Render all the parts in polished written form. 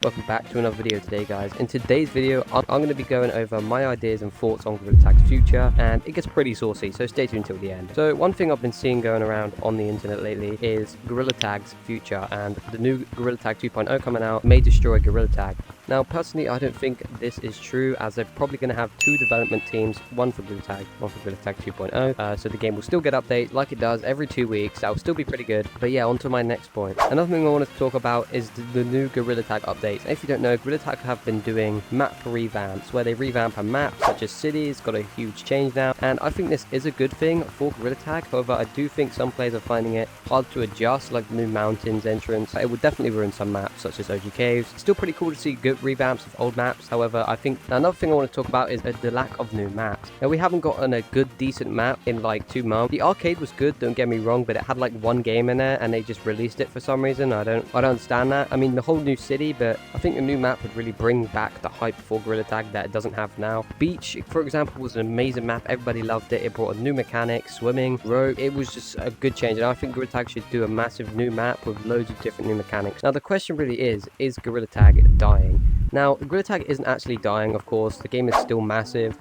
Welcome back to another video today, guys. In today's video, I'm going to be going over my ideas and thoughts on Gorilla Tag's future, and it gets pretty saucy, so stay tuned till the end. So one thing I've been seeing going around on the internet lately is Gorilla Tag's future, and the new Gorilla Tag 2.0 coming out may destroy Gorilla Tag. Now, personally, I don't think this is true, as they're probably going to have two development teams, one for Gorilla Tag, one for Gorilla Tag 2.0, so the game will still get updates like it does every 2 weeks. That will still be pretty good. But yeah, on to my next point. Another thing I wanted to talk about is the new Gorilla Tag updates. If you don't know, Gorilla Tag have been doing map revamps, where they revamp a map, such as cities, got a huge change now, and I think this is a good thing for Gorilla Tag. However, I do think some players are finding it hard to adjust, like the new mountains entrance. It would definitely ruin some maps, such as OG Caves. Still pretty cool to see good revamps of old maps. However, I think another thing I want to talk about is the lack of new maps. Now, we haven't gotten a good, decent map in like 2 months. The arcade was good, don't get me wrong, but it had like 1 game in there, and they just released it for some reason. I don't understand that. I mean, the whole new city, but I think a new map would really bring back the hype for Gorilla Tag that it doesn't have now. Beach, for example, was an amazing map. Everybody loved it. It brought a new mechanic, swimming, rope. It was just a good change, and I think Gorilla Tag should do a massive new map with loads of different new mechanics. Now, the question really is Gorilla Tag dying? Now, Gorilla Tag isn't actually dying, of course. The game is still massive.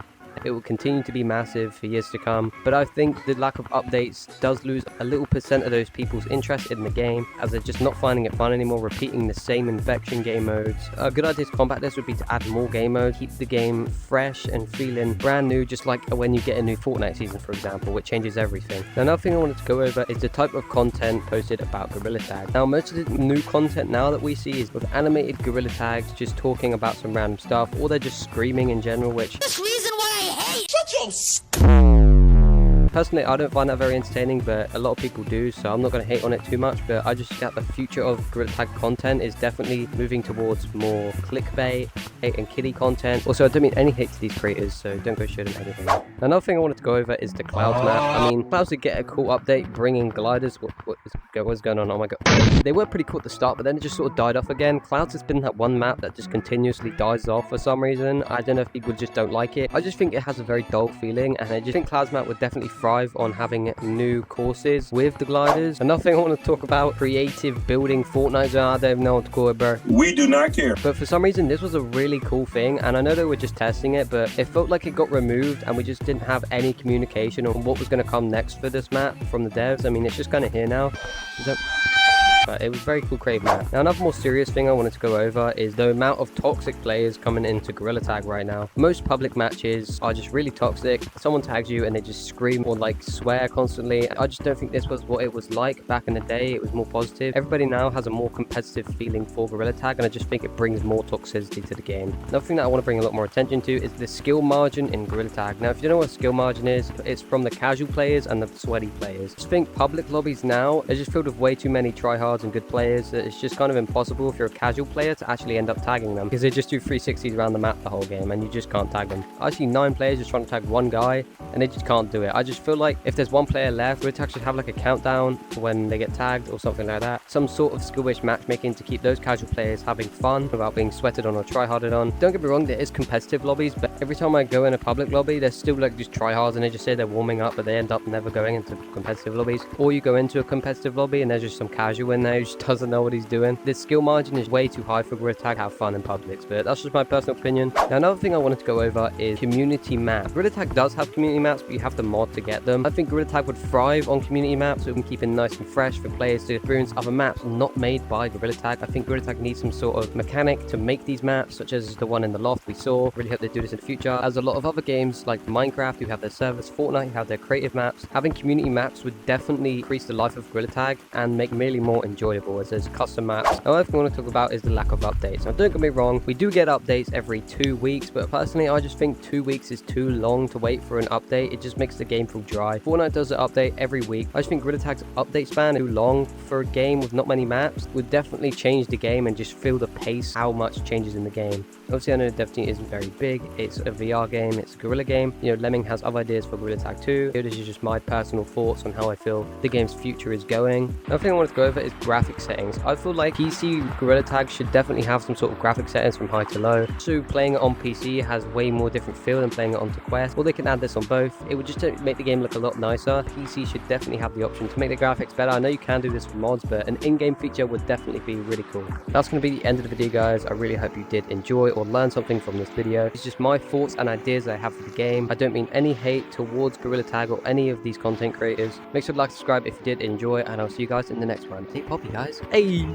It will continue to be massive for years to come, but I think the lack of updates does lose a little percent of those people's interest in the game, as they're just not finding it fun anymore, repeating the same infection game modes. A good idea to combat this would be to add more game modes, keep the game fresh and feeling brand new, just like when you get a new Fortnite season, for example, which changes everything. Now, another thing I wanted to go over is the type of content posted about Gorilla Tag. Now, most of the new content now that we see is with animated Gorilla Tags just talking about some random stuff, or they're just screaming in general, which personally, I don't find that very entertaining, but a lot of people do, so I'm not going to hate on it too much. But I just think that the future of Gorilla Tag content is definitely moving towards more clickbait, hate and kiddie content. Also, I don't mean any hate to these creators, so don't go show them anything. Another thing I wanted to go over is the Clouds map. I mean, Clouds did get a cool update, bringing gliders. What's going on? Oh my god. They were pretty cool at the start, but then it just sort of died off again. Clouds has been that one map that just continuously dies off for some reason. I don't know if people just don't like it. I just think it has a very dull feeling, and I just think Clouds map would definitely thrive on having new courses with the gliders. Another thing I want to talk about, creative building Fortnite zone. I don't even know what to call it, bro. We do not care. But for some reason, this was a really cool thing, and I know they were just testing it, but it felt like it got removed, and we just didn't have any communication on what was going to come next for this map from the devs. I mean, it's just kind of here now. But it was very cool creative map. Now, another more serious thing I wanted to go over is the amount of toxic players coming into Gorilla Tag right now. Most public matches are just really toxic. Someone tags you and they just scream or like swear constantly. I just don't think this was what it was like back in the day. It was more positive. Everybody now has a more competitive feeling for Gorilla Tag, and I just think it brings more toxicity to the game. Another thing that I want to bring a lot more attention to is the skill margin in Gorilla Tag. Now, if you don't know what skill margin is, it's from the casual players and the sweaty players. I just think public lobbies now are just filled with way too many tryhards and good players that it's just kind of impossible if you're a casual player to actually end up tagging them, because they just do 360s around the map the whole game and you just can't tag them. I see 9 players just trying to tag one guy and they just can't do it. I just feel like if there's one player left, Gorilla Tag should have like a countdown for when they get tagged or something like that. Some sort of skill-based matchmaking to keep those casual players having fun without being sweated on or tryharded on. Don't get me wrong, there is competitive lobbies, but every time I go in a public lobby, there's still like just tryhards and they just say they're warming up, but they end up never going into competitive lobbies. Or you go into a competitive lobby and there's just some casual in there who just doesn't know what he's doing. The skill margin is way too high for Gorilla Tag to have fun in publics, but that's just my personal opinion. Now, another thing I wanted to go over is community maps. Gorilla Tag does have community maps, but you have to mod to get them. I think Gorilla Tag would thrive on community maps, so we can keep it nice and fresh for players to experience other maps not made by Gorilla Tag. I think Gorilla Tag needs some sort of mechanic to make these maps, such as the one in the loft we saw. Really hope they do this in the future, as a lot of other games like Minecraft who have their servers, Fortnite who have their creative maps. Having community maps would definitely increase the life of Gorilla Tag and make merely more enjoyable, as there's custom maps. Another thing I want to talk about is the lack of updates. Now, don't get me wrong, we do get updates every 2 weeks, but personally I just think 2 weeks is too long to wait for an update. It just makes the game feel dry. Fortnite does an update every week. I just think Gorilla Tag's update span is too long for a game with not many maps. Would definitely change the game and just feel the pace, how much changes in the game. Obviously, I know the dev team isn't very big. It's a VR game, it's a Gorilla game. You know, Lemming has other ideas for Gorilla Tag 2. This is just my personal thoughts on how I feel the game's future is going. Another thing I wanted to go over is graphic settings. I feel like PC Gorilla Tag should definitely have some sort of graphic settings from high to low. So playing it on PC has way more different feel than playing it onto Quest, or they can add this on both. It would just make the game look a lot nicer. PC should definitely have the option to make the graphics better. I know you can do this with mods, but an in-game feature would definitely be really cool. That's going to be the end of the video, guys. I really hope you did enjoy or learn something from this video. It's just my thoughts and ideas I have for the game. I don't mean any hate towards Gorilla Tag or any of these content creators. Make sure to like, subscribe if you did enjoy, and I'll see you guys in the next one. Take Poppy, guys. Hey!